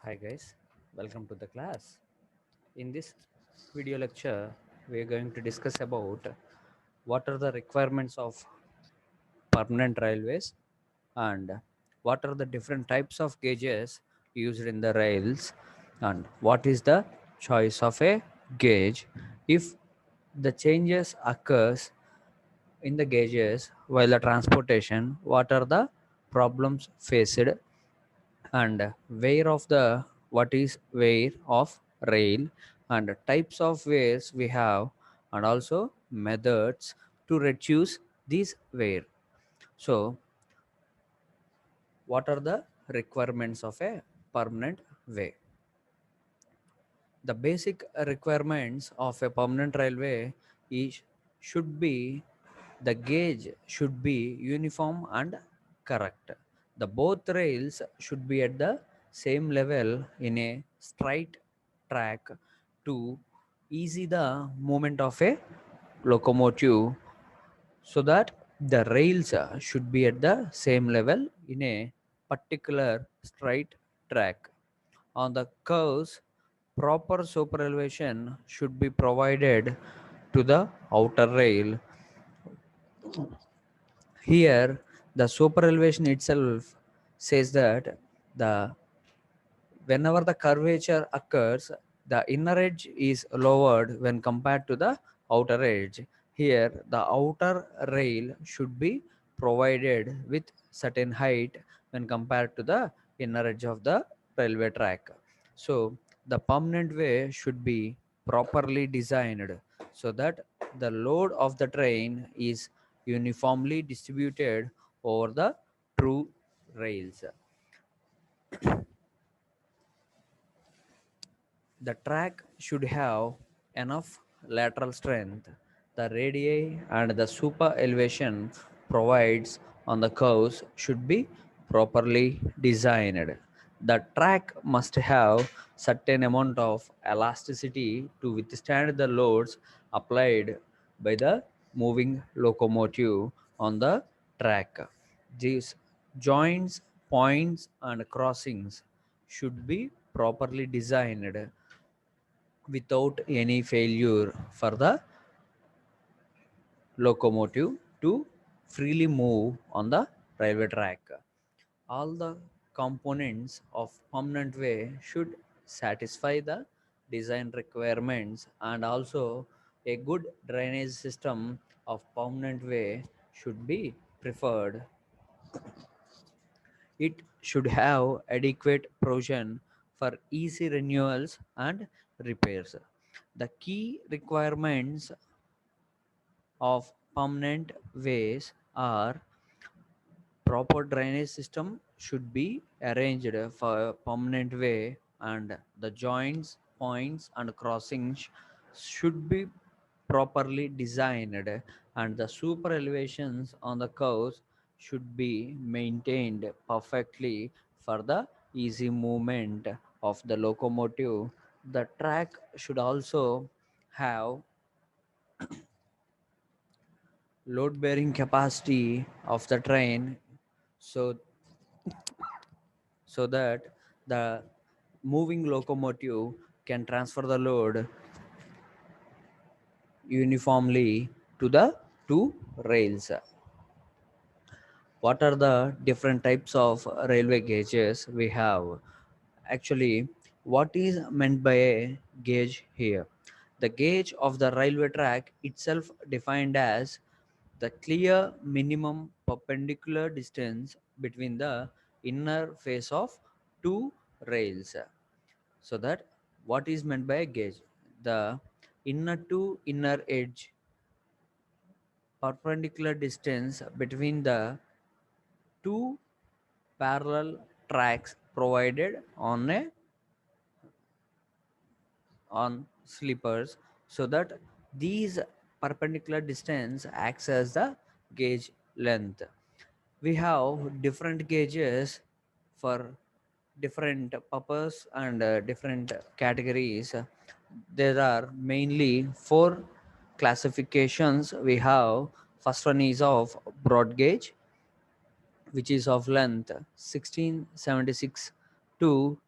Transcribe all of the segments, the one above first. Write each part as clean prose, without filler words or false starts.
Hi guys, welcome to the class. In this video lecture, we are going to discuss about what are the requirements of permanent railways and what are the different types of gauges used in the rails and what is the choice of a gauge if the changes occurs in the gauges while the transportation, what are the problems faced and where of the what is where of rail and types of ways we have and also methods to reduce these wear. So what are the requirements of a permanent way? The basic requirements of a permanent railway is should be the gauge should be uniform and correct. The both rails should be at the same level in a straight track to easy the movement of a locomotive, so that the rails should be at the same level in a particular straight track. On the curves, proper superelevation should be provided to the outer rail. Here, the superelevation itself says that the whenever the curvature occurs, the inner edge is lowered when compared to the outer edge. Here, the outer rail should be provided with certain height when compared to the inner edge of the railway track. So, the permanent way should be properly designed so that the load of the train is uniformly distributed over the true rails. The track should have enough lateral strength. The radii and the super elevation provides on the curves should be properly designed. The track must have certain amount of elasticity to withstand the loads applied by the moving locomotive on the track. These joints, points and crossings should be properly designed without any failure for the locomotive to freely move on the railway track. All the components of permanent way should satisfy the design requirements, and also a good drainage system of permanent way should be preferred. It should have adequate provision for easy renewals and repairs. The key requirements of permanent ways are proper drainage system should be arranged for permanent way, and the joints, points and crossings should be properly designed, and the super elevations on the curves should be maintained perfectly for the easy movement of the locomotive. The track should also have load bearing capacity of the train, so that the moving locomotive can transfer the load uniformly to the two rails. What are the different types of railway gauges we have? Actually, what is meant by a gauge here? The gauge of the railway track itself defined as the clear minimum perpendicular distance between the inner face of two rails. So that what is meant by a gauge? The inner to inner edge perpendicular distance between the two parallel tracks provided on sleepers, so that these perpendicular distance acts as the gauge length. We have different gauges for different purpose and different categories. There are mainly four classifications we have. First one is of broad gauge, which is of length 1676 to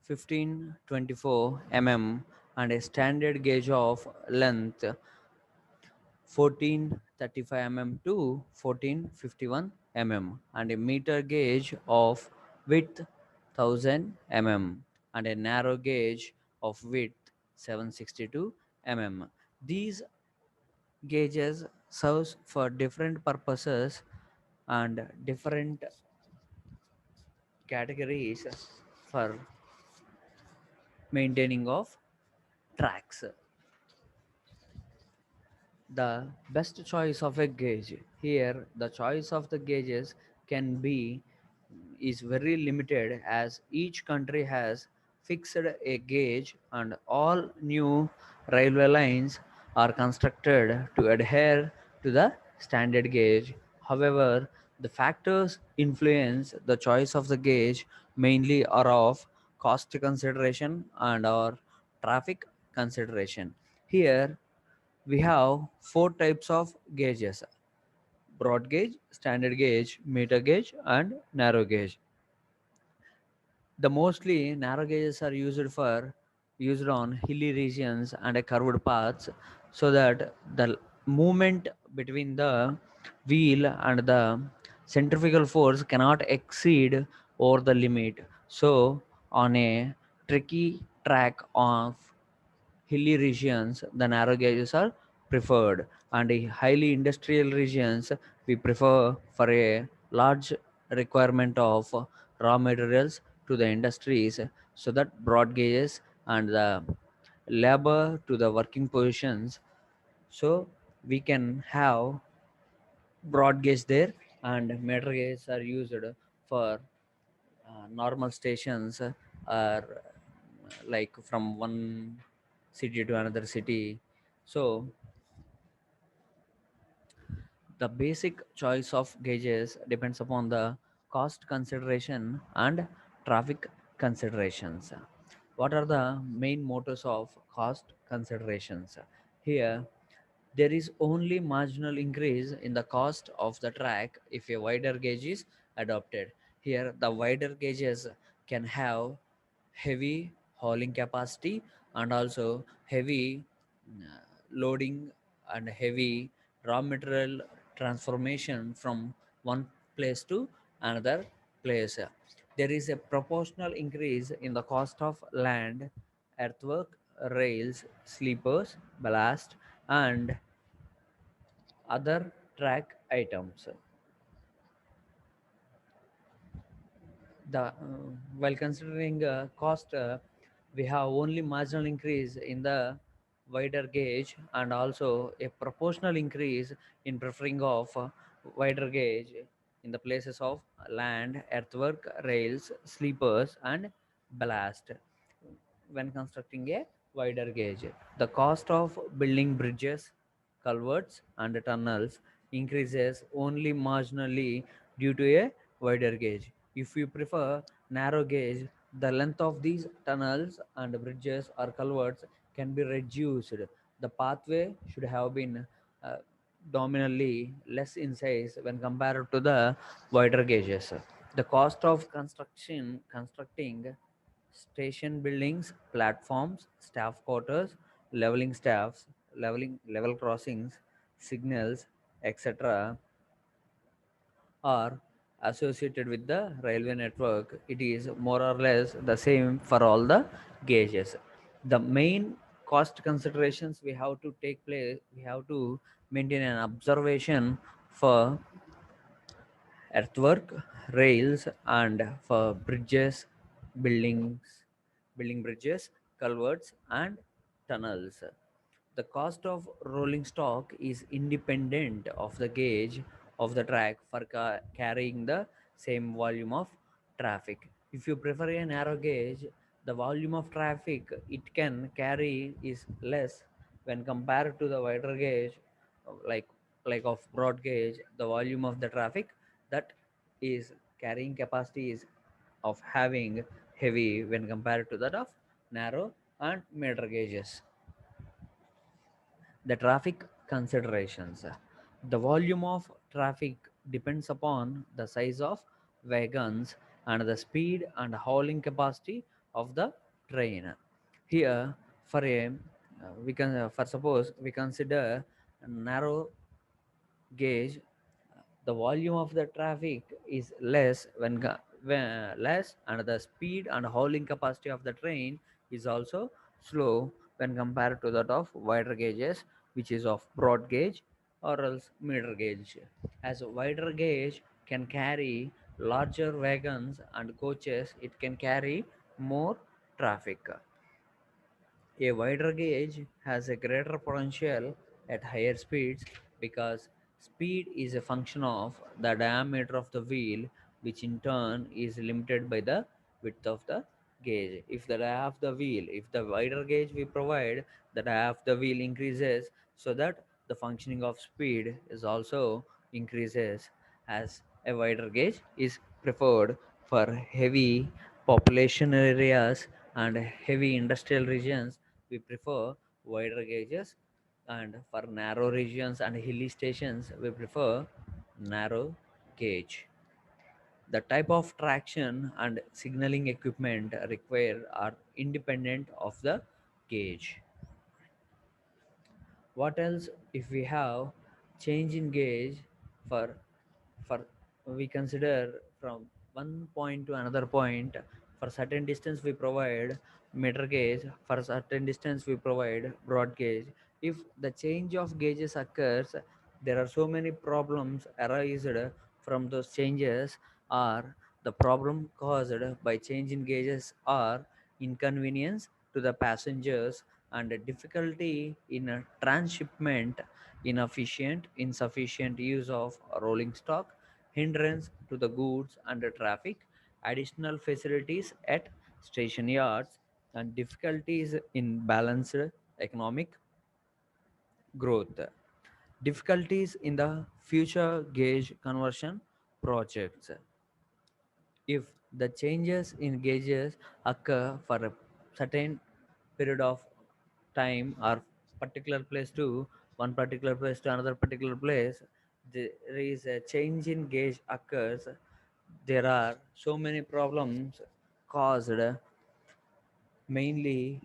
1524 mm and a standard gauge of length 1435 mm to 1451 mm and a meter gauge of width 1000 mm and a narrow gauge of width 762 mm. These gauges serves for different purposes and different categories for maintaining of tracks. The best choice of a gauge here, the choice of the gauges can be is very limited as each country has fixed a gauge and all new railway lines are constructed to adhere to the standard gauge. However, the factors influence the choice of the gauge mainly are of cost consideration and or traffic consideration. Here we have four types of gauges: broad gauge, standard gauge, meter gauge, and narrow gauge. The mostly narrow gauges are used on hilly regions and a curved paths so that the movement between the wheel and the centrifugal force cannot exceed over the limit. So on a tricky track of hilly regions, the narrow gauges are preferred, and in highly industrial regions, we prefer for a large requirement of raw materials to the industries, so that broad gauges and the labor to the working positions. So we can have broad gauge there, and meter gauges are used for normal stations are like from one city to another city. So the basic choice of gauges depends upon the cost consideration and traffic considerations. What are the main motors of cost considerations? Here there is only marginal increase in the cost of the track if a wider gauge is adopted. Here, the wider gauges can have heavy hauling capacity and also heavy loading and heavy raw material transformation from one place to another place. There is a proportional increase in the cost of land, earthwork, rails, sleepers, ballast, and other track items. While considering cost, we have only marginal increase in the wider gauge and also a proportional increase in preferring of wider gauge in the places of land, earthwork, rails, sleepers, and ballast when constructing a wider gauge. The cost of building bridges, culverts, and tunnels increases only marginally due to a wider gauge. If you prefer narrow gauge, the length of these tunnels and bridges or culverts can be reduced. The pathway should have been uh, dominantly less in size when compared to the wider gauges. The cost of constructing station buildings, platforms, staff quarters, leveling staffs, level crossings, signals, etc. are associated with the railway network. It is more or less the same for all the gauges. The main cost considerations we have to maintain an observation for earthwork, rails, and for bridges, building bridges, culverts, and tunnels. The cost of rolling stock is independent of the gauge of the track for carrying the same volume of traffic. If you prefer a narrow gauge, the volume of traffic it can carry is less when compared to the wider gauge, like of broad gauge. The volume of the traffic that is carrying capacity is of having heavy when compared to that of narrow and meter gauges. The traffic considerations. The volume of traffic depends upon the size of wagons and the speed and hauling capacity of the train. Here, for a we can for suppose we consider a narrow gauge, the volume of the traffic is less when less, and the speed and hauling capacity of the train is also slow when compared to that of wider gauges, which is of broad gauge or else meter gauge. As a wider gauge can carry larger wagons and coaches, it can carry more traffic. A wider gauge has a greater potential at higher speeds because speed is a function of the diameter of the wheel, which in turn is limited by the width of the gauge. If the dia of the wheel, if the wider gauge we provide, the dia of the wheel increases, so that the functioning of speed is also increases, as a wider gauge is preferred for heavy population areas and heavy industrial regions. We prefer wider gauges, and for narrow regions and hilly stations we prefer narrow gauge. The type of traction and signaling equipment required are independent of the gauge. What else if we have change in gauge for for we consider from one point to another point. For certain distance we provide meter gauge, for certain distance we provide broad gauge. If the change of gauges occurs, there are so many problems arised from those changes, or the problem caused by change in gauges are inconvenience to the passengers and a difficulty in a transshipment, inefficient, insufficient use of rolling stock, hindrance to the goods and the traffic, additional facilities at station yards, and difficulties in balanced economic growth. Difficulties in the future gauge conversion projects. If the changes in gauges occur for a certain period of time or particular place to one particular place to another particular place, there is a change in gauge occurs. There are so many problems caused, mainly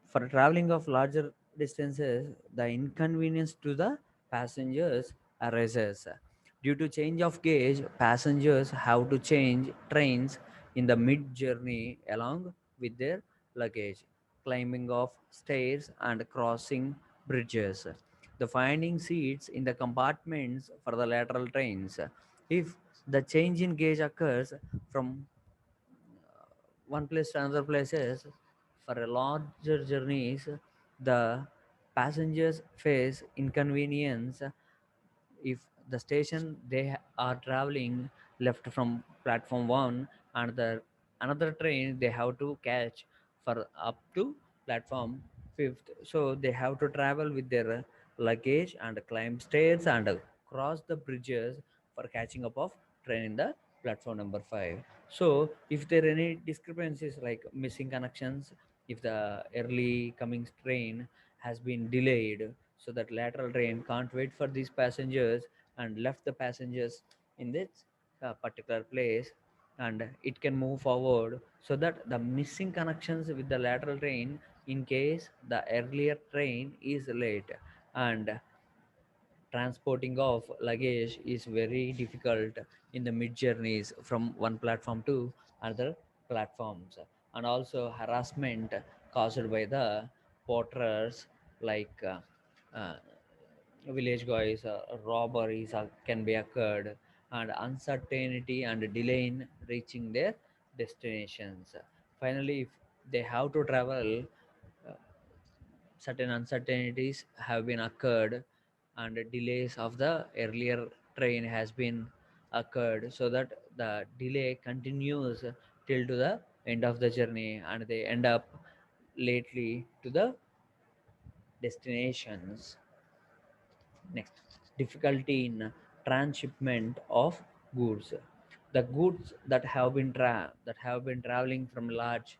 for traveling of larger distances. The inconvenience to the passengers arises. Due to change of gauge, passengers have to change trains in the mid journey along with their luggage, climbing of stairs and crossing bridges. The finding seats in the compartments for the lateral trains. If the change in gauge occurs from one place to another places for a larger journeys, the passengers face inconvenience. If the station they are traveling left from platform 1, and the another train they have to catch for up to platform 5th, so they have to travel with their luggage and climb stairs and cross the bridges for catching up of train in the platform number 5. So if there are any discrepancies like missing connections, if the early coming train has been delayed, so that lateral train can't wait for these passengers and left the passengers in this particular place, and it can move forward, so that the missing connections with the lateral train, in case the earlier train is late, and transporting of luggage is very difficult in the mid journeys from one platform to other platforms. And also harassment caused by the porters, like uh, village guys, robberies can be occurred, and uncertainty and delay in reaching their destinations. Finally, if they have to travel, uh, certain uncertainties have been occurred, and delays of the earlier train has been occurred, so that the delay continues till to the end of the journey, and they end up lately to the destinations. Next, difficulty in transshipment of goods. The goods that have been traveling from large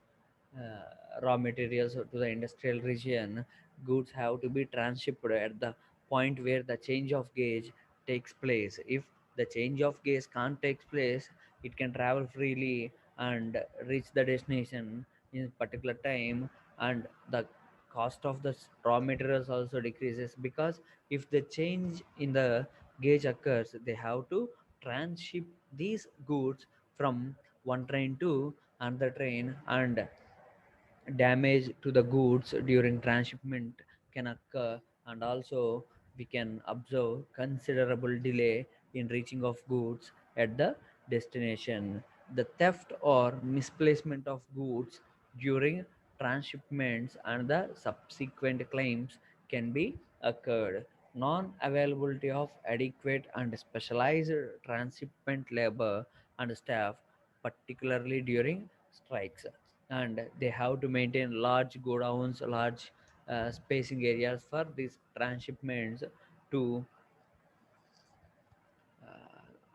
raw materials to the industrial region, goods have to be transshipped at the point where the change of gauge takes place. If the change of gauge can't take place, it can travel freely and reach the destination in particular time, and the cost of the raw materials also decreases, because if the change in the gauge occurs, they have to transship these goods from one train to another train, and damage to the goods during transshipment can occur, and also we can observe considerable delay in reaching of goods at the destination. The theft or misplacement of goods during transshipments and the subsequent claims can be occurred. Non-availability of adequate and specialized transshipment labor and staff, particularly during strikes, and they have to maintain large godowns, large spacing areas for these transshipments to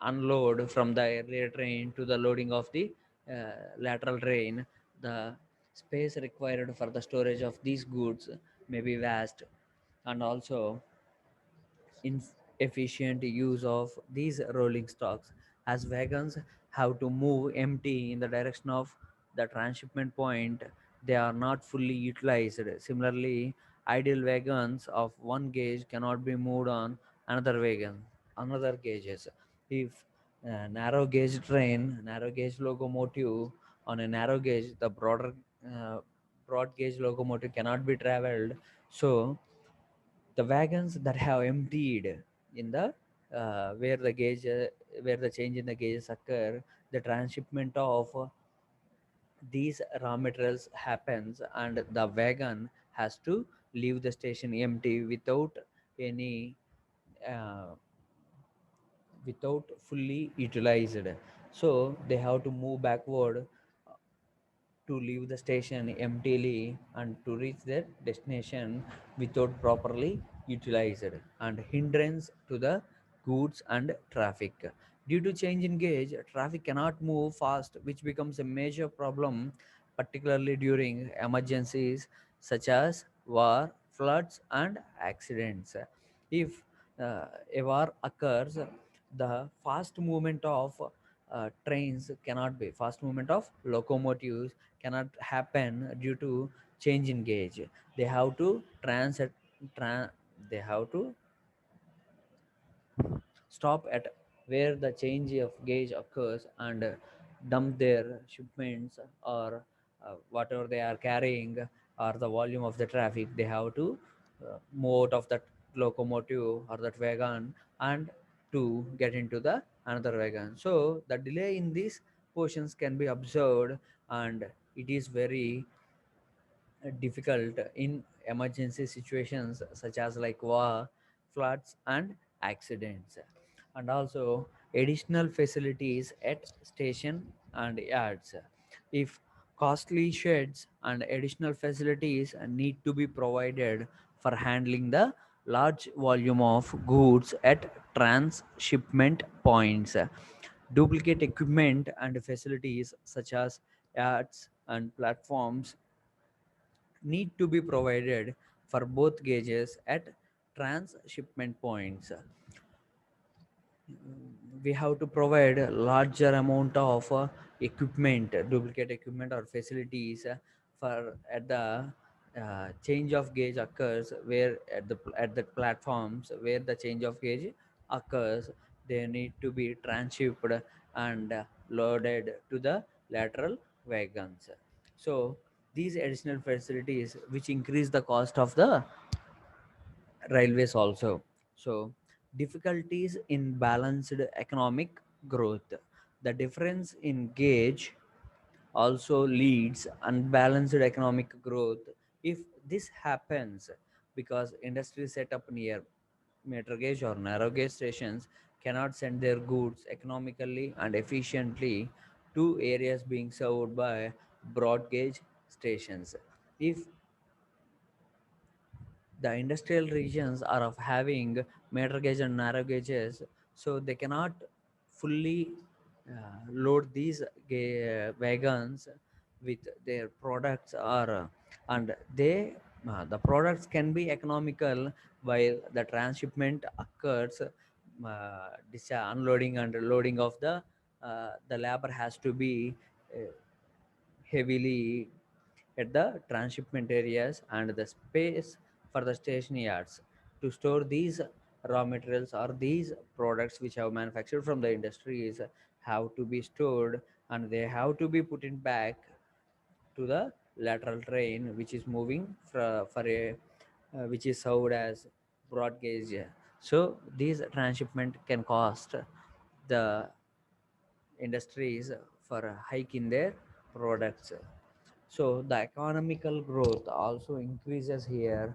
unload from the earlier train to the loading of the lateral train. The space required for the storage of these goods may be vast, and also inefficient use of these rolling stocks, as wagons have to move empty in the direction of the transshipment point. They are not fully utilized. Similarly, idle wagons of one gauge cannot be moved on another gauges. If narrow gauge locomotive on a narrow gauge, the uh, broad gauge locomotive cannot be traveled. So the wagons that have emptied in the where the change in the gauges occur, the transshipment of these raw materials happens, and the wagon has to leave the station empty without any uh, without fully utilized. So they have to move backward to leave the station emptily and to reach their destination without properly utilized, and hindrance to the goods and traffic. Due to change in gauge, traffic cannot move fast, which becomes a major problem, particularly during emergencies such as war, floods, and accidents. If a war occurs, the fast movement of locomotives cannot happen due to change in gauge. They have to transit tran- they have to stop at where the change of gauge occurs, and dump their shipments, or whatever they are carrying, or the volume of the traffic. They have to move out of that locomotive or that wagon, and to get into the another wagon. So the delay in these portions can be observed, and it is very difficult in emergency situations such as like war, floods, and accidents. And also additional facilities at station and yards. If costly sheds and additional facilities need to be provided for handling the large volume of goods at transshipment points. Duplicate equipment and facilities such as yards and platforms need to be provided for both gauges at transshipment points. We have to provide a larger amount of equipment, duplicate equipment or facilities for at the change of gauge occurs, where at the platforms where the change of gauge occurs, they need to be transshipped and loaded to the lateral wagons. So these additional facilities which increase the cost of the railways also. So difficulties in balanced economic growth. The difference in gauge also leads unbalanced economic growth. If this happens, because industries set up near meter gauge or narrow gauge stations cannot send their goods economically and efficiently to areas being served by broad gauge stations. If the industrial regions are of having meter gauge and narrow gauges, so they cannot fully load these wagons with their products, or and the products can be economical while the transshipment occurs. Unloading and loading of the labor has to be uh, heavily at the transshipment areas and the space for the station yards to store these raw materials or these products which have manufactured from the industries have to be stored, and they have to be put in back to the lateral train which is moving for a which is served as broad gauge. So these transshipment can cost the industries for a hike in their products. So the economical growth also increases here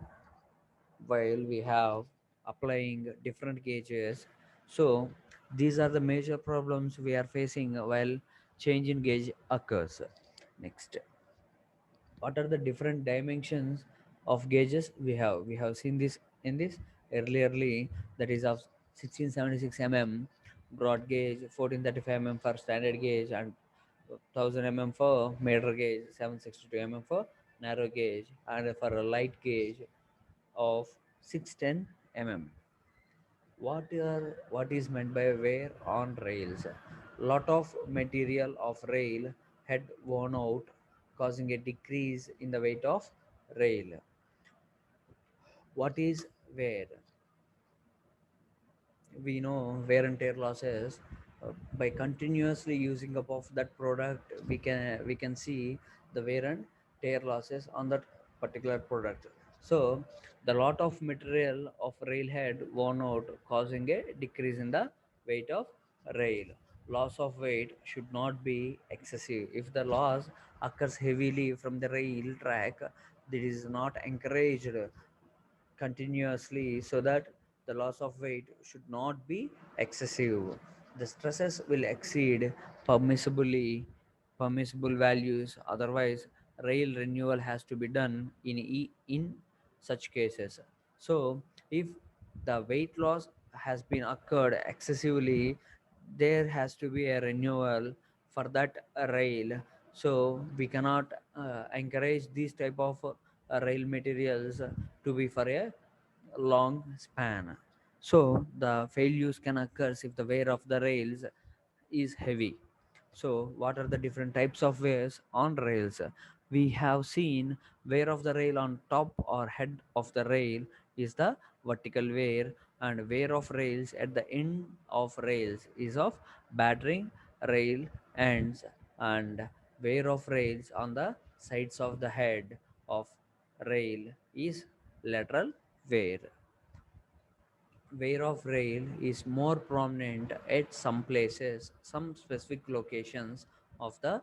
while we have applying different gauges. So these are the major problems we are facing while change in gauge occurs. Next, what are the different dimensions of gauges we have seen this in this earlierly, that is of 1676 mm broad gauge, 1435 mm for standard gauge, and 1000 mm for meter gauge, 762 mm for narrow gauge, and for a light gauge of 610 mm. What is meant by wear on rails? Lot of material of rail had worn out, causing a decrease in the weight of rail. What is wear? We know wear and tear losses. By continuously using up of that product, we can see the wear and tear losses on that particular product. So the lot of material of railhead worn out, causing a decrease in the weight of rail. Loss of weight should not be excessive. If the loss occurs heavily from the rail track, that is not encouraged continuously, so that the loss of weight should not be excessive. The stresses will exceed permissibly permissible values. Otherwise, rail renewal has to be done in such cases. So, if the weight loss has been occurred excessively, there has to be a renewal for that rail. So we cannot encourage these type of rail materials to be for a long span. So the failures can occur if the wear of the rails is heavy. So what are the different types of wears on rails? We have seen wear of the rail on top or head of the rail is the vertical wear, and wear of rails at the end of rails is of battering rail ends, and wear of rails on the sides of the head of rail is lateral wear. Wear of rail is more prominent at some places, some specific locations of the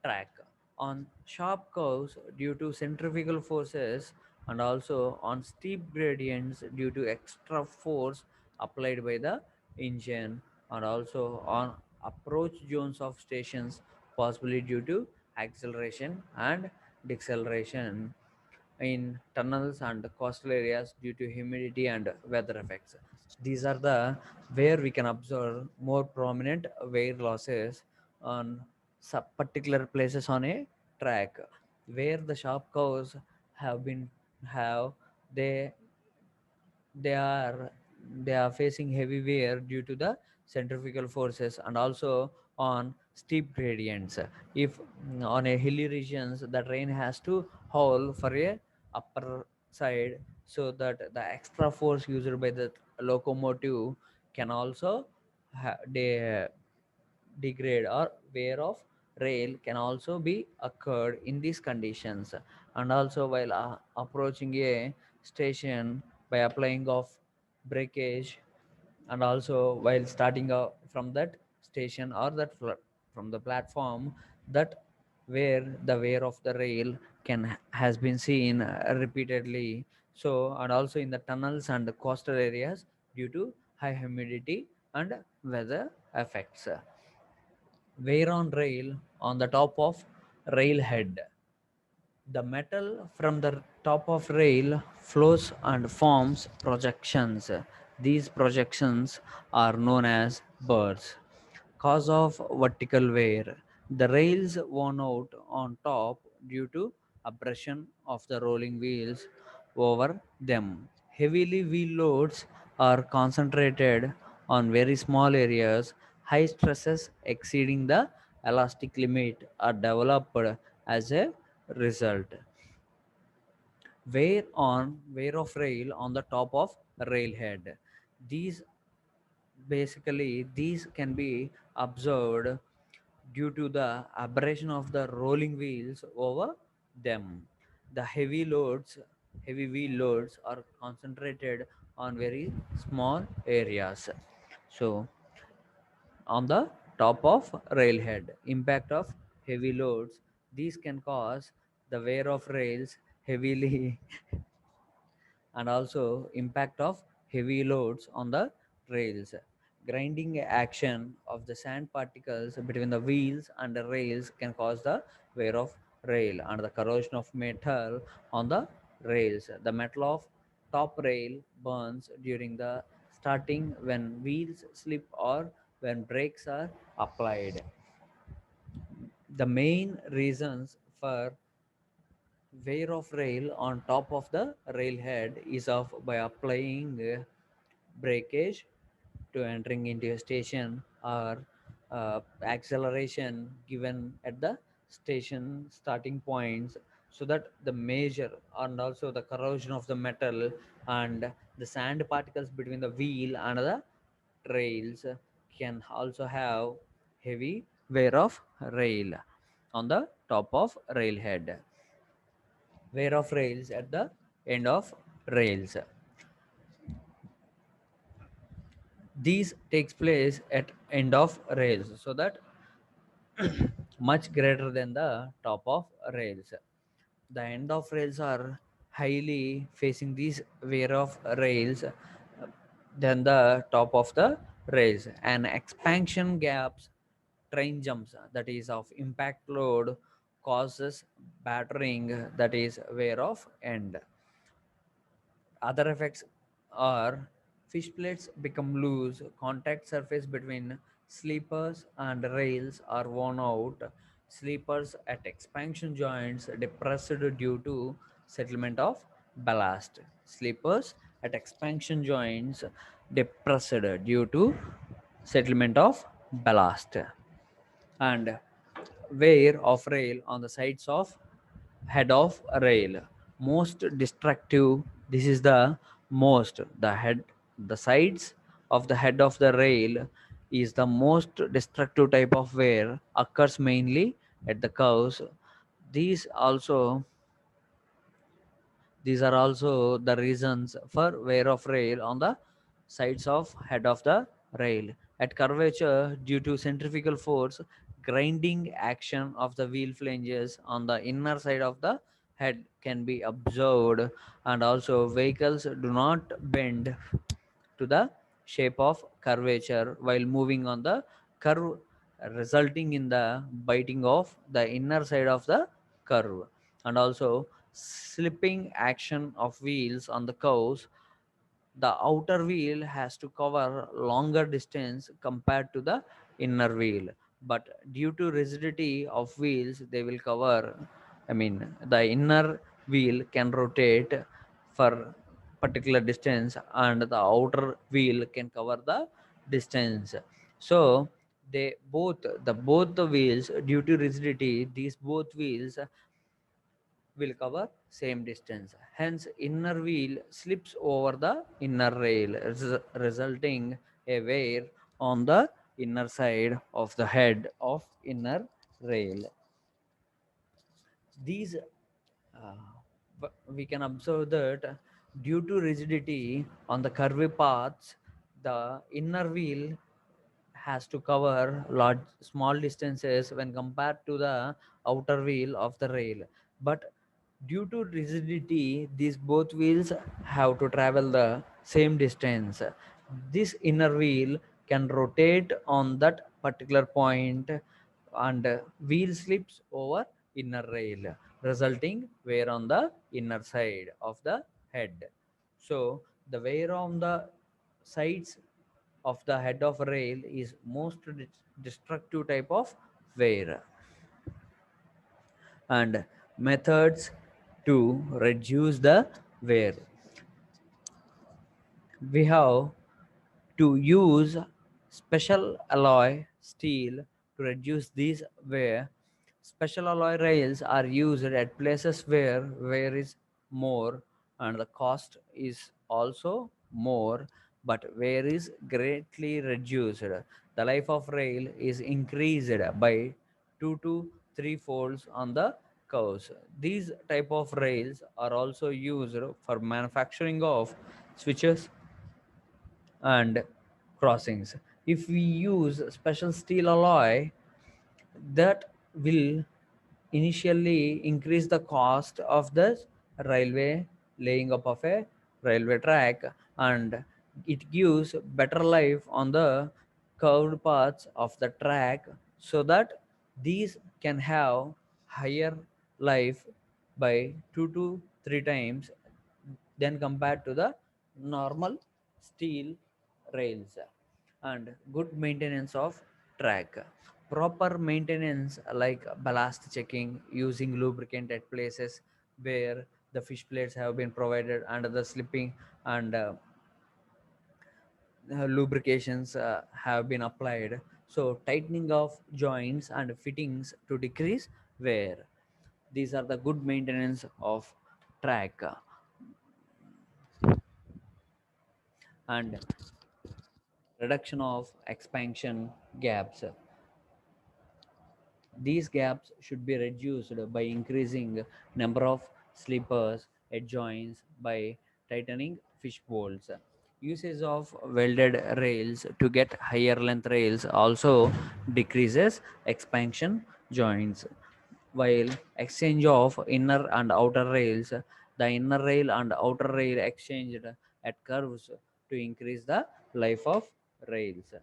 track. On sharp curves due to centrifugal forces, and also on steep gradients due to extra force applied by the engine, and also on approach zones of stations, possibly due to acceleration and deceleration in tunnels and coastal areas due to humidity and weather effects. These are the where we can observe more prominent wear losses on particular places on a track, where the sharp curves have been have they they are they are facing heavy wear due to the centrifugal forces, and also on steep gradients. If on a hilly regions, the train has to haul for a upper side, so that the extra force used by the locomotive can also degrade, or wear of rail can also be occurred in these conditions. And also while approaching a station by applying of breakage, and also while starting from that station or from the platform, that where the wear of the rail has been seen repeatedly. So, and also in the tunnels and the coastal areas due to high humidity and weather effects. Wear on rail on the top of rail head. The metal from the top of rail flows and forms projections. These projections are known as burrs. Cause of vertical wear. The rails worn out on top due to abrasion of the rolling wheels over them. Heavily wheel loads are concentrated on very small areas. High stresses exceeding the elastic limit are developed as a result. Wear of rail on the top of railhead. These these can be observed due to the aberration of the rolling wheels over them. The heavy wheel loads are concentrated on very small areas. So on the top of railhead, impact of heavy loads, these can cause the wear of rails heavily and also impact of heavy loads on the rails. Grinding action of the sand particles between the wheels and the rails can cause the wear of rail and the corrosion of metal on the rails. The metal of top rail burns during the starting when wheels slip or when brakes are applied. The main reasons for wear of rail on top of the railhead is of by applying breakage to entering into a station or acceleration given at the station starting points, so that the measure and also the corrosion of the metal and the sand particles between the wheel and the trails can also have heavy wear of rail on the top of railhead. Wear of rails at the end of rails. These takes place at end of rails, so that much greater than the top of rails. The end of rails are highly facing these wear of rails than the top of the rails. And expansion gaps, train jumps, that is of impact load, causes battering, that is wear of end. Other effects are fish plates become loose, contact surface between sleepers and rails are worn out, sleepers at expansion joints depressed due to settlement of ballast. Sleepers at expansion joints depressed due to settlement of ballast. And wear of rail on the sides of head of rail, most destructive. This is the most the head, the sides of the head of the rail is the most destructive type of wear, occurs mainly at the curves. these also these are also the reasons for wear of rail on the sides of head of the rail. At curvature, due to centrifugal force, grinding action of the wheel flanges on the inner side of the head can be observed, and also vehicles do not bend to the shape of curvature while moving on the curve, resulting in the biting of the inner side of the curve. And also slipping action of wheels on the curves, the outer wheel has to cover longer distance compared to the inner wheel, but due to rigidity of wheels they will cover, the inner wheel can rotate for particular distance and the outer wheel can cover the distance. So both the wheels, due to rigidity, these both wheels will cover same distance. Hence, inner wheel slips over the inner rail, resulting a wear on the inner side of the head of inner rail. These we can observe that due to rigidity on the curvy paths, the inner wheel has to cover large small distances when compared to the outer wheel of the rail. But due to rigidity, these both wheels have to travel the same distance. This inner wheel can rotate on that particular point, and wheel slips over inner rail, resulting wear on the inner side of the head. So the wear on the sides of the head of rail is most destructive type of wear. And methods to reduce the wear, we have to use special alloy steel to reduce this wear. Special alloy rails are used at places where wear is more and the cost is also more, but wear is greatly reduced. The life of rail is increased by 2 to 3 folds on the curves. These type of rails are also used for manufacturing of switches and crossings. If we use special steel alloy, that will initially increase the cost of the railway laying up of a railway track, and it gives better life on the curved parts of the track, so that these can have higher life by 2 to 3 times than compared to the normal steel rails. And good maintenance of track, proper maintenance like ballast checking, using lubricant at places where the fish plates have been provided and the slipping and lubrications have been applied, so tightening of joints and fittings to decrease wear. These are the good maintenance of track. And reduction of expansion gaps. These gaps should be reduced by increasing number of sleepers at joints by tightening fish bolts. Usage of welded rails to get higher length rails also decreases expansion joints. While exchange of inner and outer rails, the inner rail and outer rail exchanged at curves to increase the life of rails.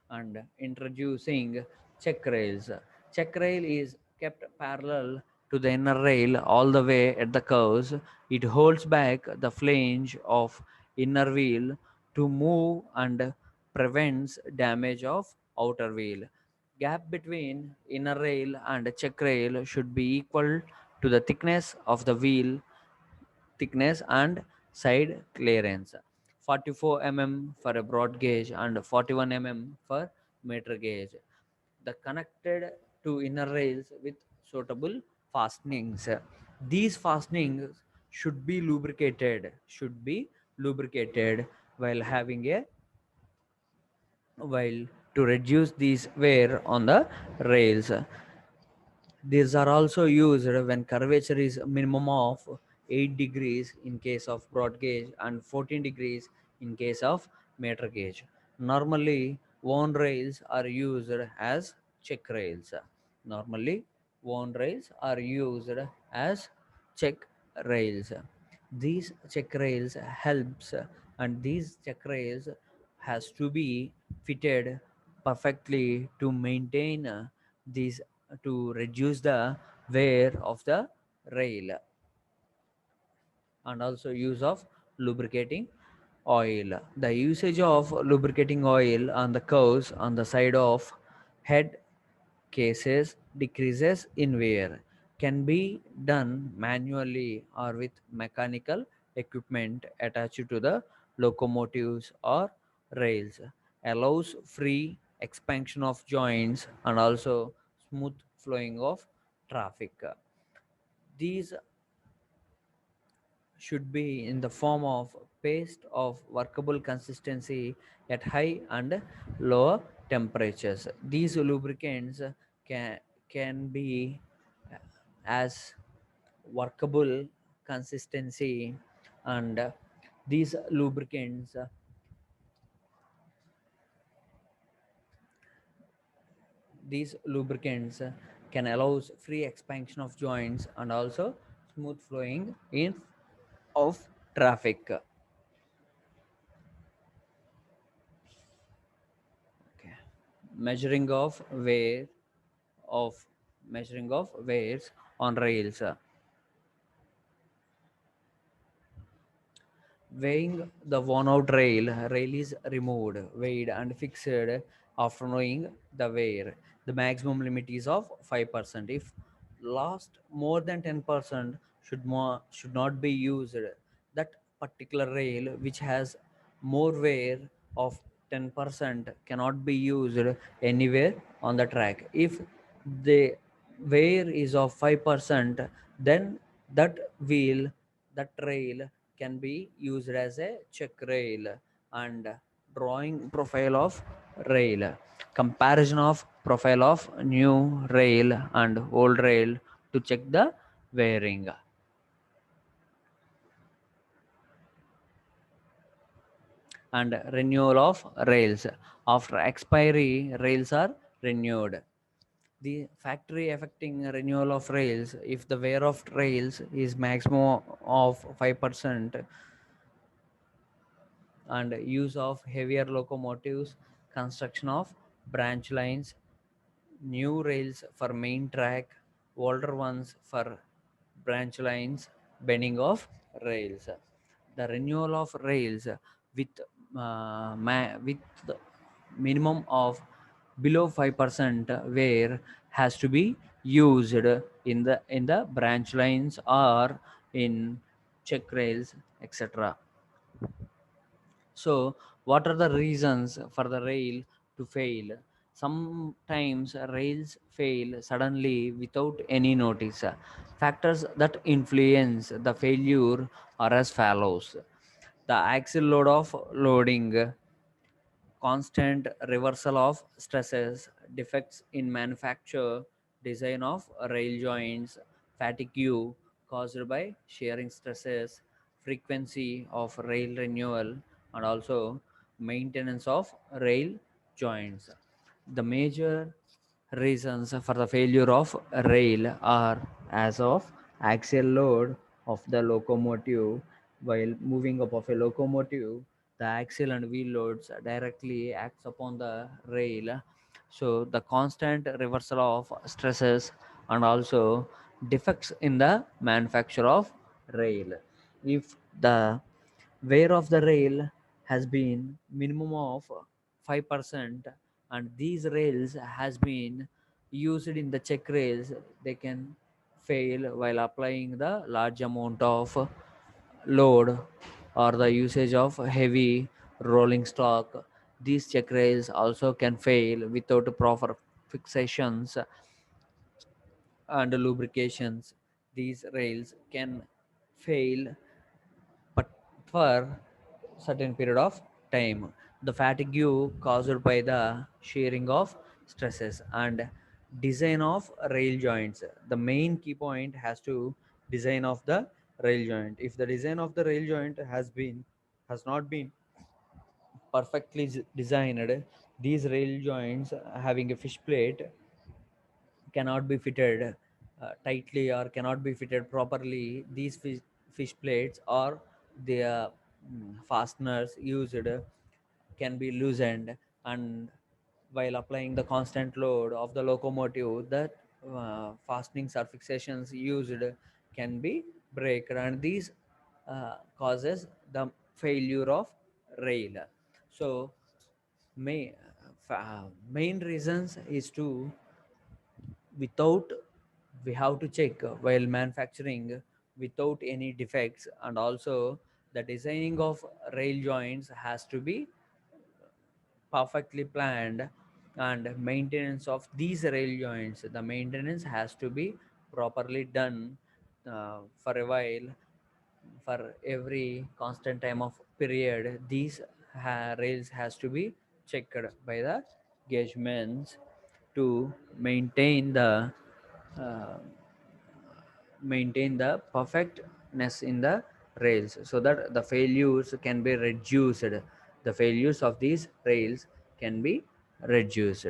And introducing check rails. Check rail is kept parallel to the inner rail all the way at the curves. It holds back the flange of inner wheel to move and prevents damage of outer wheel. Gap between inner rail and check rail should be equal to the thickness of the wheel thickness and side clearance. 44 mm for a broad gauge and 41 mm for meter gauge. The connected to inner rails with suitable fastenings. These fastenings should be lubricated while having a while to reduce these wear on the rails. These are also used when curvature is minimum of 8 degrees in case of broad gauge and 14 degrees in case of meter gauge. Normally, worn rails are used as check rails. Normally, worn rails are used as check rails. These check rails helps, and these check rails has to be fitted perfectly to maintain these to reduce the wear of the rail. And also use of lubricating oil. The usage of lubricating oil on the curves on the side of head cases decreases in wear, can be done manually or with mechanical equipment attached to the locomotives or rails, allows free expansion of joints and also smooth flowing of traffic. These should be in the form of paste of workable consistency at high and lower temperatures. These lubricants can can be as workable consistency, and these lubricants can allow free expansion of joints and also smooth flowing in of traffic. Okay. Measuring of wear of measuring of wears on rails. Weighing the worn out rail is removed, weighed and fixed after knowing the wear. The maximum limit is of 5%. If lost more than 10%, should not be used. That particular rail which has more wear of 10% cannot be used anywhere on the track. If they wear is of 5%, then that wheel, that rail can be used as a check rail. And drawing profile of rail, comparison of profile of new rail and old rail to check the wearing. And renewal of rails, after expiry rails are renewed. The factory affecting renewal of rails, if the wear of rails is maximum of 5%, and use of heavier locomotives, construction of branch lines, new rails for main track, older ones for branch lines, bending of rails. The renewal of rails with with the minimum of below 5% wear has to be used in the branch lines or in check rails, etc. So, what are the reasons for the rail to fail? Sometimes rails fail suddenly without any notice. Factors that influence the failure are as follows: the axle load of loading, constant reversal of stresses, defects in manufacture, design of rail joints, fatigue caused by shearing stresses, frequency of rail renewal, and also maintenance of rail joints. The major reasons for the failure of rail are as of axial load of the locomotive. While moving up of a locomotive, the axle and wheel loads directly acts upon the rail, so the constant reversal of stresses and also defects in the manufacture of rail. If the wear of the rail has been minimum of 5%, and these rails has been used in the check rails, they can fail while applying the large amount of load or the usage of heavy rolling stock. These check rails also can fail without proper fixations and lubrications. These rails can fail, but for certain period of time. The fatigue caused by the shearing of stresses and design of rail joints. The main key point has to design of the rail joint. If the design of the rail joint has not been perfectly designed, these rail joints having a fish plate cannot be fitted tightly or cannot be fitted properly. These fish plates or their fasteners used can be loosened, and while applying the constant load of the locomotive, that fastenings or fixations used can be break, and these causes the failure of rail. So main reasons is to, without, we have to check while manufacturing without any defects, and also the designing of rail joints has to be perfectly planned, and maintenance of these rail joints, the maintenance has to be properly done for a while, for every constant time of period. These rails has to be checked by the gauge men to uh, maintain the perfectness in the rails, so that the failures can be reduced. The failures of these rails can be reduced.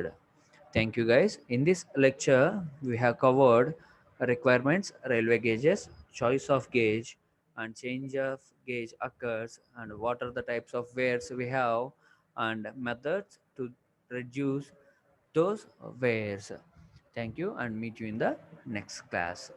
Thank you guys. In this lecture we have covered requirements, railway gauges, choice of gauge, and change of gauge occurs, and what are the types of wears we have, and methods to reduce those wears. Thank you, and meet you in the next class.